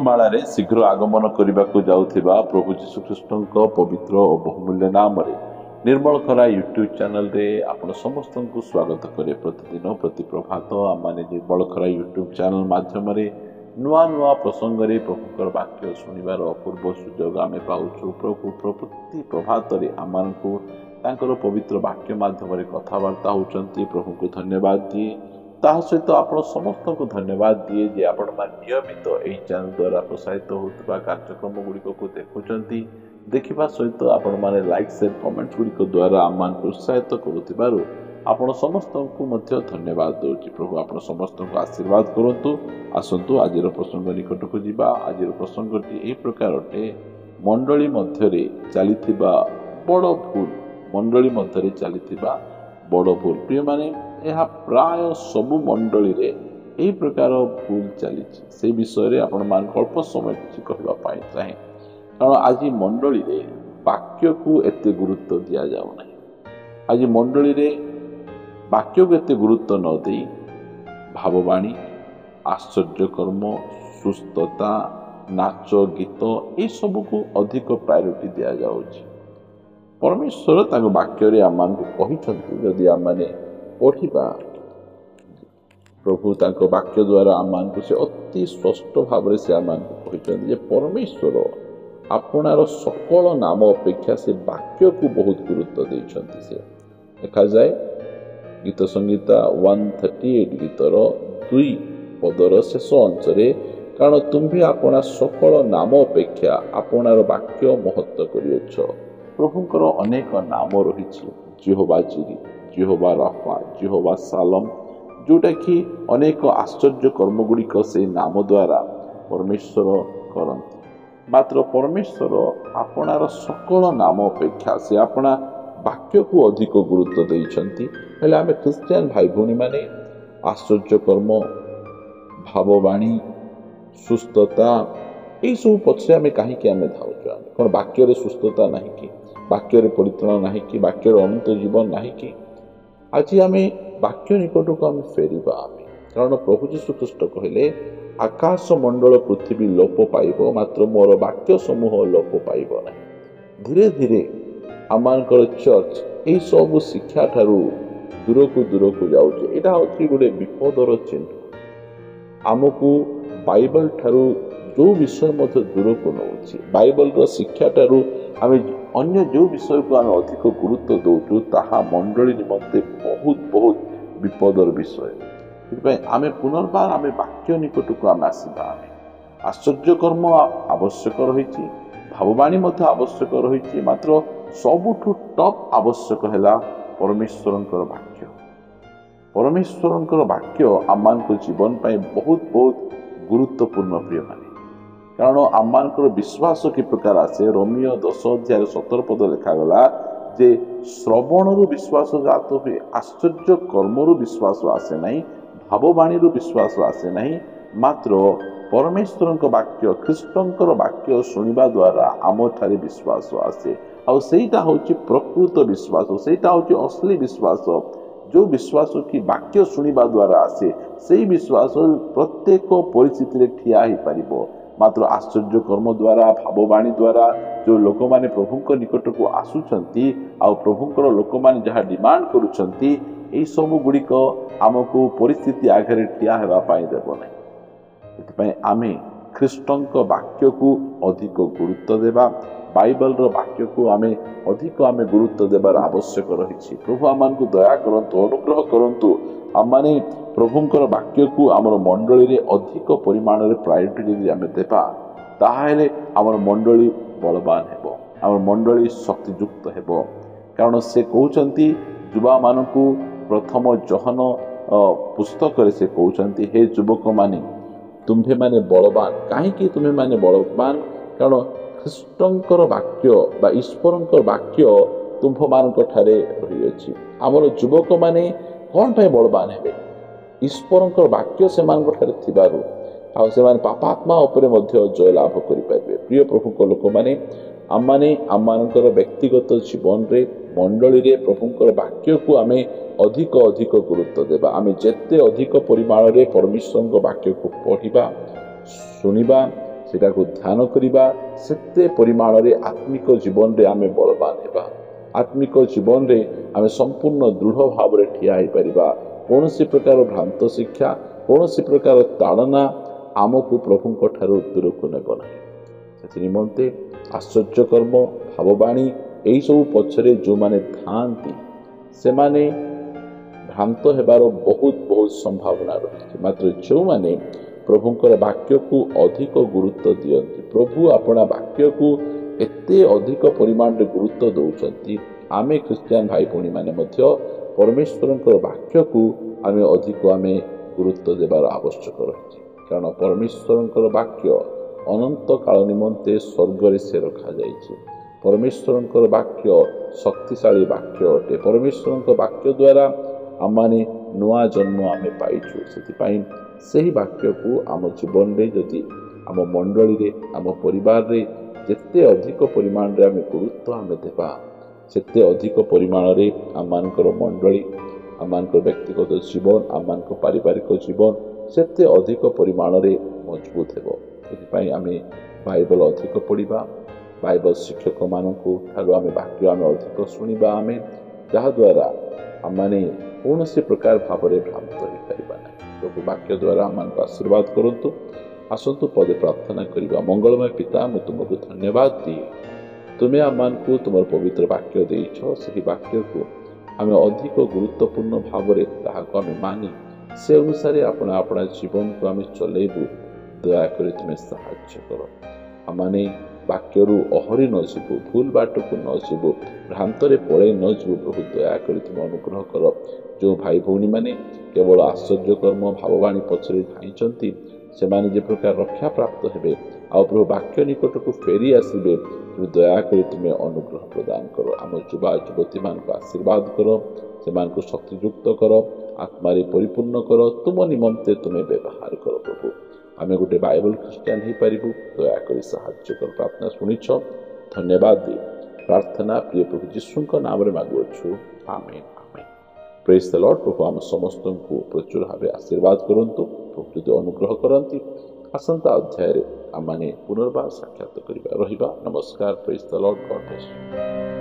ଗୁଣମାଳାରେ ଶୀଘ୍ର ଆଗମନ କରିବାକୁ ଯାଉଥିବା ପ୍ରଭୁ ଯୀଶୁଖ୍ରୀଷ୍ଟଙ୍କ ପବିତ୍ର ଓ ବହୁମୂଲ୍ୟ ନାମରେ ନିର୍ମଳ ଖରା ୟୁଟ୍ୟୁବ୍ ଚ୍ୟାନେଲରେ ଆପଣ ସମସ୍ତଙ୍କୁ ସ୍ୱାଗତ କରେ। ପ୍ରତିଦିନ ପ୍ରତି ପ୍ରଭାତ ଆମମାନେ ନିର୍ମଳ ଖରା ୟୁଟ୍ୟୁବ୍ ଚ୍ୟାନେଲ ମାଧ୍ୟମରେ ନୂଆ ନୂଆ ପ୍ରସଙ୍ଗରେ ପ୍ରଭୁଙ୍କର ବାକ୍ୟ ଶୁଣିବାର ଅପୂର୍ବ ସୁଯୋଗ ଆମେ ପାଉଛୁ। ପ୍ରଭୁ ପ୍ରତି ପ୍ରଭାତରେ ଆମମାନଙ୍କୁ ତାଙ୍କର ପବିତ୍ର ବାକ୍ୟ ମାଧ୍ୟମରେ କଥାବାର୍ତ୍ତା ହେଉଛନ୍ତି। ପ୍ରଭୁଙ୍କୁ ଧନ୍ୟବାଦ ଦିଏ। ତାହା ସହିତ ଆପଣ ସମସ୍ତଙ୍କୁ ଧନ୍ୟବାଦ ଦିଏ ଯେ ଆପଣମାନେ ନିୟମିତ ଏହି ଚ୍ୟାନେଲ ଦ୍ୱାରା ପ୍ରସାରିତ ହେଉଥିବା କାର୍ଯ୍ୟକ୍ରମ ଗୁଡ଼ିକକୁ ଦେଖୁଛନ୍ତି। ଦେଖିବା ସହିତ ଆପଣମାନେ ଲାଇକ୍ ସେୟାର କମେଣ୍ଟ ଗୁଡ଼ିକ ଦ୍ୱାରା ଆମମାନଙ୍କୁ ଉତ୍ସାହିତ କରୁଥିବାରୁ ଆପଣ ସମସ୍ତଙ୍କୁ ମଧ୍ୟ ଧନ୍ୟବାଦ ଦେଉଛି। ପ୍ରଭୁ ଆପଣ ସମସ୍ତଙ୍କୁ ଆଶୀର୍ବାଦ କରନ୍ତୁ। ଆସନ୍ତୁ ଆଜିର ପ୍ରସଙ୍ଗ ନିକଟକୁ ଯିବା। ଆଜିର ପ୍ରସଙ୍ଗଟି ଏହି ପ୍ରକାର ଅଟେ, ମଣ୍ଡଳୀ ମଧ୍ୟରେ ଚାଲିଥିବା ବଡ଼ ଭୁଲ। ମଣ୍ଡଳୀ ମଧ୍ୟରେ ଚାଲିଥିବା ବଡ଼ ଭୁଲ। ପ୍ରିୟମାନେ, ଏହା ପ୍ରାୟ ସବୁ ମଣ୍ଡଳୀରେ ଏହି ପ୍ରକାର ଭୁଲ ଚାଲିଛି। ସେ ବିଷୟରେ ଆପଣମାନଙ୍କୁ ଅଳ୍ପ ସମୟ କିଛି କହିବା ପାଇଁ ଚାହେଁ। କାରଣ ଆଜି ମଣ୍ଡଳୀରେ ବାକ୍ୟକୁ ଏତେ ଗୁରୁତ୍ୱ ଦିଆଯାଉନାହିଁ। ଆଜି ମଣ୍ଡଳୀରେ ବାକ୍ୟକୁ ଏତେ ଗୁରୁତ୍ୱ ନ ଦେଇ ଭାବବାଣୀ, ଆଶ୍ଚର୍ଯ୍ୟକର୍ମ, ସୁସ୍ଥତା, ନାଚ ଗୀତ ଏସବୁକୁ ଅଧିକ ପ୍ରାୟୋରିଟି ଦିଆଯାଉଛି। ପରମେଶ୍ୱର ତାଙ୍କ ବାକ୍ୟରେ ଆମମାନଙ୍କୁ କହିଛନ୍ତି, ଯଦି ଆମମାନେ ପଢ଼ିବା, ପ୍ରଭୁ ତାଙ୍କ ବାକ୍ୟ ଦ୍ୱାରା ଆମମାନଙ୍କୁ ସେ ଅତି ସ୍ପଷ୍ଟ ଭାବରେ ସେ ଆମମାନଙ୍କୁ କହିଛନ୍ତି ଯେ ପରମେଶ୍ୱର ଆପଣାର ସକଳ ନାମ ଅପେକ୍ଷା ସେ ବାକ୍ୟକୁ ବହୁତ ଗୁରୁତ୍ୱ ଦେଇଛନ୍ତି। ସେ ଦେଖାଯାଏ ଗୀତ ସଂହିତା 138 ଗୀତର 2 ପଦର ଶେଷ ଅଂଶରେ, କାରଣ ତୁମ୍ଭେ ଆପଣା ସକଳ ନାମ ଅପେକ୍ଷା ଆପଣାର ବାକ୍ୟ ମହତ୍ତ୍ୱ କରିଅଛ। ପ୍ରଭୁଙ୍କର ଅନେକ ନାମ ରହିଛି। ଜେହୋବା ଜିରି, ଜେହୋବା ରାଫା, ଜେହୋବା ସାଲମ, ଯେଉଁଟାକି ଅନେକ ଆଶ୍ଚର୍ଯ୍ୟ କର୍ମ ଗୁଡ଼ିକ ସେହି ନାମ ଦ୍ୱାରା ପରମେଶ୍ୱର କରନ୍ତି। ମାତ୍ର ପରମେଶ୍ୱର ଆପଣାର ସକଳ ନାମ ଅପେକ୍ଷା ସେ ଆପଣା ବାକ୍ୟକୁ ଅଧିକ ଗୁରୁତ୍ୱ ଦେଇଛନ୍ତି। ହେଲେ ଆମେ ଖ୍ରୀଷ୍ଟିଆନ ଭାଇ ଭଉଣୀମାନେ ଆଶ୍ଚର୍ଯ୍ୟକର୍ମ, ଭାବବାଣୀ, ସୁସ୍ଥତା ଏହିସବୁ ପଛରେ ଆମେ କାହିଁକି ଧାଉଛୁ? ଆମେ କ'ଣ ବାକ୍ୟରେ ସୁସ୍ଥତା ନାହିଁ କି? ବାକ୍ୟରେ ପରିତ୍ରାଣ ନାହିଁ କି? ବାକ୍ୟରେ ଅନନ୍ତ ଜୀବନ ନାହିଁ କି? ଆଜି ଆମେ ବାକ୍ୟ ନିକଟକୁ ଆମେ ଫେରିବା। କାରଣ ପ୍ରଭୁ ଯୀଶୁଖ୍ରୀଷ୍ଟ କହିଲେ, ଆକାଶ ମଣ୍ଡଳ ପୃଥିବୀ ଲୋପ ପାଇବ, ମାତ୍ର ମୋର ବାକ୍ୟ ସମୂହ ଲୋପ ପାଇବ ନାହିଁ। ଧୀରେ ଧୀରେ ଆମମାନଙ୍କର ଚର୍ଚ୍ଚ ଏହିସବୁ ଶିକ୍ଷା ଠାରୁ ଦୂରକୁ ଯାଉଛି। ଏଇଟା ହେଉଛି ଗୋଟେ ବିପଦର ଚିହ୍ନ। ଆମକୁ ବାଇବଲ ଠାରୁ ଯେଉଁ ବିଷୟ ମଧ୍ୟ ଦୂରକୁ ନେଉଛି, ବାଇବଲର ଶିକ୍ଷା ଠାରୁ ଆମେ ଅନ୍ୟ ଯେଉଁ ବିଷୟକୁ ଆମେ ଅଧିକ ଗୁରୁତ୍ୱ ଦେଉଛୁ, ତାହା ମଣ୍ଡଳୀ ନିମନ୍ତେ ବହୁତ ବିପଦର ବିଷୟ। ସେଥିପାଇଁ ଆମେ ପୁନର୍ବାର ବାକ୍ୟ ନିକଟକୁ ଆସିବା। ଆଶ୍ଚର୍ଯ୍ୟକର୍ମ ଆବଶ୍ୟକ ରହିଛି, ଭାବବାଣୀ ମଧ୍ୟ ଆବଶ୍ୟକ ରହିଛି, ମାତ୍ର ସବୁଠୁ ଟପ୍ ଆବଶ୍ୟକ ହେଲା ପରମେଶ୍ୱରଙ୍କର ବାକ୍ୟ। ପରମେଶ୍ୱରଙ୍କର ବାକ୍ୟ ଆମମାନଙ୍କ ଜୀବନ ପାଇଁ ବହୁତ ଗୁରୁତ୍ୱପୂର୍ଣ୍ଣ। ପ୍ରିୟମାନେ, କାରଣ ଆମମାନଙ୍କର ବିଶ୍ୱାସ କି ପ୍ରକାର ଆସେ? ରୋମିଓ 10:17 ପଦ ଲେଖାଗଲା ଯେ ଶ୍ରବଣରୁ ବିଶ୍ୱାସ ଜାତ ହୁଏ, ଆଶ୍ଚର୍ଯ୍ୟ କର୍ମରୁ ବିଶ୍ୱାସ ଆସେ ନାହିଁ, ଭାବବାଣୀରୁ ବିଶ୍ୱାସ ଆସେ ନାହିଁ, ମାତ୍ର ପରମେଶ୍ୱରଙ୍କ ବାକ୍ୟ, ଖ୍ରୀଷ୍ଟଙ୍କର ବାକ୍ୟ ଶୁଣିବା ଦ୍ୱାରା ଆମଠାରେ ବିଶ୍ୱାସ ଆସେ। ଆଉ ସେଇଟା ହେଉଛି ପ୍ରକୃତ ବିଶ୍ୱାସ, ସେଇଟା ହେଉଛି ଅସଲି ବିଶ୍ୱାସ। ଯେଉଁ ବିଶ୍ୱାସ କି ବାକ୍ୟ ଶୁଣିବା ଦ୍ୱାରା ଆସେ, ସେଇ ବିଶ୍ୱାସ ପ୍ରତ୍ୟେକ ପରିସ୍ଥିତିରେ ଠିଆ ହେଇପାରିବ। ମାତ୍ର ଆଶ୍ଚର୍ଯ୍ୟ କର୍ମ ଦ୍ୱାରା, ଭାବବାଣୀ ଦ୍ୱାରା ଯେଉଁ ଲୋକମାନେ ପ୍ରଭୁଙ୍କ ନିକଟକୁ ଆସୁଛନ୍ତି, ଆଉ ପ୍ରଭୁଙ୍କର ଲୋକମାନେ ଯାହା ଡିମାଣ୍ଡ କରୁଛନ୍ତି, ଏହିସବୁ ଗୁଡ଼ିକ ଆମକୁ ପରିସ୍ଥିତି ଆଗରେ ଠିଆ ହେବା ପାଇଁ ଦେବ ନାହିଁ। ସେଥିପାଇଁ ଆମେ ଖ୍ରୀଷ୍ଟଙ୍କ ବାକ୍ୟକୁ ଅଧିକ ଗୁରୁତ୍ୱ ଦେବା। ବାଇବଲର ବାକ୍ୟକୁ ଅଧିକ ଗୁରୁତ୍ୱ ଦେବାର ଆବଶ୍ୟକ ରହିଛି। ପ୍ରଭୁ ଆମମାନଙ୍କୁ ଦୟା କରନ୍ତୁ, ଅନୁଗ୍ରହ କରନ୍ତୁ। ଆମମାନେ ପ୍ରଭୁଙ୍କର ବାକ୍ୟକୁ ଆମର ମଣ୍ଡଳୀରେ ଅଧିକ ପରିମାଣରେ ପ୍ରାୟୋରିଟି ଯଦି ଆମେ ଦେବା, ତାହେଲେ ଆମର ମଣ୍ଡଳୀ ବଳବାନ ହେବ, ଆମର ମଣ୍ଡଳୀ ଶକ୍ତିଯୁକ୍ତ ହେବ। କାରଣ ସେ କହୁଛନ୍ତି ଯୁବାମାନଙ୍କୁ, ପ୍ରଥମ ଜହନ ପୁସ୍ତକରେ ସେ କହୁଛନ୍ତି, ହେ ଯୁବକମାନେ, ତୁମ୍ଭେମାନେ ବଳବାନ। କାହିଁକି ତୁମେମାନେ ବଳବାନ? କାରଣ ଖ୍ରୀଷ୍ଟଙ୍କର ବାକ୍ୟ ବା ଈଶ୍ୱରଙ୍କର ବାକ୍ୟ ତୁମ୍ଭମାନଙ୍କ ଠାରେ ରହିଅଛି। ଆମର ଯୁବକମାନେ କ'ଣ ପାଇଁ ବଳବାନ ହେବେ? ଈଶ୍ୱରଙ୍କର ବାକ୍ୟ ସେମାନଙ୍କ ଠାରେ ଥିବାରୁ, ଆଉ ସେମାନେ ପାପାତ୍ମା ଉପରେ ମଧ୍ୟ ଜୟ ଲାଭ କରିପାରିବେ। ପ୍ରିୟ ପ୍ରଭୁଙ୍କ ଲୋକମାନେ, ଆମମାନେ ଆମମାନଙ୍କର ବ୍ୟକ୍ତିଗତ ଜୀବନରେ, ମଣ୍ଡଳୀରେ ପ୍ରଭୁଙ୍କର ବାକ୍ୟକୁ ଅଧିକ ଗୁରୁତ୍ୱ ଦେବା। ଆମେ ଯେତେ ଅଧିକ ପରିମାଣରେ ପରମେଶ୍ୱରଙ୍କ ବାକ୍ୟକୁ ପଢ଼ିବା, ଶୁଣିବା, ସେଟାକୁ ଧ୍ୟାନ କରିବା, ସେତେ ପରିମାଣରେ ଆତ୍ମିକ ଜୀବନରେ ଆମେ ବଳବାନ ହେବା। ଆତ୍ମିକ ଜୀବନରେ ଆମେ ସମ୍ପୂର୍ଣ୍ଣ ଦୃଢ଼ ଭାବରେ ଠିଆ ହୋଇପାରିବା। କୌଣସି ପ୍ରକାର ଭ୍ରାନ୍ତ ଶିକ୍ଷା, କୌଣସି ପ୍ରକାର ତାଡ଼ନା ଆମକୁ ପ୍ରଭୁଙ୍କ ଠାରୁ ଦୂରକୁ ନେବ ନାହିଁ। ସେଥି ନିମନ୍ତେ ଆଶ୍ଚର୍ଯ୍ୟକର୍ମ, ଭାବବାଣୀ ଏହିସବୁ ପଛରେ ଯେଉଁମାନେ ଥାଆନ୍ତି ସେମାନେ ଭ୍ରାନ୍ତ ହେବାର ବହୁତ ସମ୍ଭାବନା ରହିଛି। ମାତ୍ର ଯେଉଁମାନେ ପ୍ରଭୁଙ୍କର ବାକ୍ୟକୁ ଅଧିକ ଗୁରୁତ୍ୱ ଦିଅନ୍ତି, ପ୍ରଭୁ ଆପଣା ବାକ୍ୟକୁ ଏତେ ଅଧିକ ପରିମାଣରେ ଗୁରୁତ୍ୱ ଦେଉଛନ୍ତି, ଆମେ ଖ୍ରୀଷ୍ଟିଆନ ଭାଇ ଭଉଣୀମାନେ ମଧ୍ୟ ପରମେଶ୍ୱରଙ୍କର ବାକ୍ୟକୁ ଅଧିକ ଗୁରୁତ୍ୱ ଦେବାର ଆବଶ୍ୟକ ରହିଛି। କାରଣ ପରମେଶ୍ୱରଙ୍କର ବାକ୍ୟ ଅନନ୍ତ କାଳ ନିମନ୍ତେ ସ୍ୱର୍ଗରେ ସେ ରଖାଯାଇଛି। ପରମେଶ୍ୱରଙ୍କର ବାକ୍ୟ ଶକ୍ତିଶାଳୀ ବାକ୍ୟ ଅଟେ। ପରମେଶ୍ୱରଙ୍କ ବାକ୍ୟ ଦ୍ୱାରା ଆମମାନେ ନୂଆ ଜନ୍ମ ପାଇଛୁ। ସେଥିପାଇଁ ସେହି ବାକ୍ୟକୁ ଆମ ଜୀବନରେ ଯଦି ଆମ ମଣ୍ଡଳୀରେ, ଆମ ପରିବାରରେ ଯେତେ ଅଧିକ ପରିମାଣରେ ଗୁରୁତ୍ୱ ଦେବା, ସେତେ ଅଧିକ ପରିମାଣରେ ଆମମାନଙ୍କର ମଣ୍ଡଳୀ, ଆମମାନଙ୍କର ବ୍ୟକ୍ତିଗତ ଜୀବନ, ଆମମାନଙ୍କ ପାରିବାରିକ ଜୀବନ ସେତେ ଅଧିକ ପରିମାଣରେ ମଜବୁତ ହେବ। ସେଥିପାଇଁ ଆମେ ବାଇବଲ ଅଧିକ ପଢ଼ିବା, ବାଇବଲ ଶିକ୍ଷକମାନଙ୍କୁ ଠାରୁ ବାକ୍ୟ ଅଧିକ ଶୁଣିବା, ଯାହାଦ୍ୱାରା ଆମମାନେ କୌଣସି ପ୍ରକାର ଭାବରେ ଭ୍ରାନ୍ତ ହୋଇପାରିବା ନାହିଁ। ପ୍ରଭୁ ବାକ୍ୟ ଦ୍ୱାରା ଆମମାନଙ୍କୁ ଆଶୀର୍ବାଦ କରନ୍ତୁ। ଆସନ୍ତୁ ପଦେ ପ୍ରାର୍ଥନା କରିବା। ମଙ୍ଗଳମୟ ପିତା, ମୁଁ ତୁମକୁ ଧନ୍ୟବାଦ ଦିଏ। ତୁମେ ଆମମାନଙ୍କୁ ତୁମର ପବିତ୍ର ବାକ୍ୟ ଦେଇଛ। ସେହି ବାକ୍ୟକୁ ଅଧିକ ଗୁରୁତ୍ୱପୂର୍ଣ୍ଣ ଭାବରେ ତାହାକୁ ମାନି ସେ ଅନୁସାରେ ଆପଣା ଜୀବନକୁ ଚଲେଇବୁ। ଦୟାକରି ତୁମେ ସାହାଯ୍ୟ କର। ଆମମାନେ ବାକ୍ୟରୁ ଅହରି ନ ଯିବୁ, ଭୁଲ ବାଟକୁ ନ ଯିବୁ, ଭ୍ରାନ୍ତରେ ପଳେଇ ନ ଯିବୁ। ପ୍ରଭୁ ଦୟାକରି ତୁମେ ଅନୁଗ୍ରହ କର। ଯେଉଁ ଭାଇ ଭଉଣୀମାନେ କେବଳ ଆଶ୍ଚର୍ଯ୍ୟକର୍ମ, ଭାବବାଣୀ ପଛରେ ଧାଇଁଛନ୍ତି, ସେମାନେ ଯେ ପ୍ରକାର ରକ୍ଷା ପ୍ରାପ୍ତ ହେବେ ଆଉ ପ୍ରଭୁ ବାକ୍ୟ ନିକଟକୁ ଫେରି ଆସିବେ, ଦୟାକରି ତୁମେ ଅନୁଗ୍ରହ ପ୍ରଦାନ କର। ଆମ ଯୁବା ଯୁବତୀମାନଙ୍କୁ ଆଶୀର୍ବାଦ କର, ସେମାନଙ୍କୁ ଶକ୍ତିଯୁକ୍ତ କର, ଆତ୍ମାରେ ପରିପୂର୍ଣ୍ଣ କର। ତୁମ ନିମନ୍ତେ ତୁମେ ବ୍ୟବହାର କର। ପ୍ରଭୁ ଆମେ ଗୋଟେ ବାଇବଲ ଖ୍ରୀଷ୍ଟିଆନ ହେଇପାରିବୁ, ଦୟାକରି ସାହାଯ୍ୟ କର। ପ୍ରାର୍ଥନା ଶୁଣିଛ, ଧନ୍ୟବାଦ ଦିଏ। ପ୍ରାର୍ଥନା ପ୍ରିୟ ପ୍ରଭୁ ଯୀଶୁଙ୍କ ନାମରେ ମାଗୁଅଛୁ, ଆମେନ୍ ଆମେନ୍। ପ୍ରେଜ୍ ଦ ଲର୍ଡ। ପ୍ରଭୁ ଆମ ସମସ୍ତଙ୍କୁ ପ୍ରଚୁର ଭାବେ ଆଶୀର୍ବାଦ କରନ୍ତୁ। ପ୍ରଭୁ ଯଦି ଅନୁଗ୍ରହ କରନ୍ତି, ଆସନ୍ତା ଅଧ୍ୟାୟରେ ଆମମାନେ ପୁନର୍ବାର ସାକ୍ଷାତ ରହିବା। ନମସ୍କାର। ପ୍ରେଜ୍ ଦ ଲର୍ଡ। ଗଡ୍ ବ୍ଲେସ୍।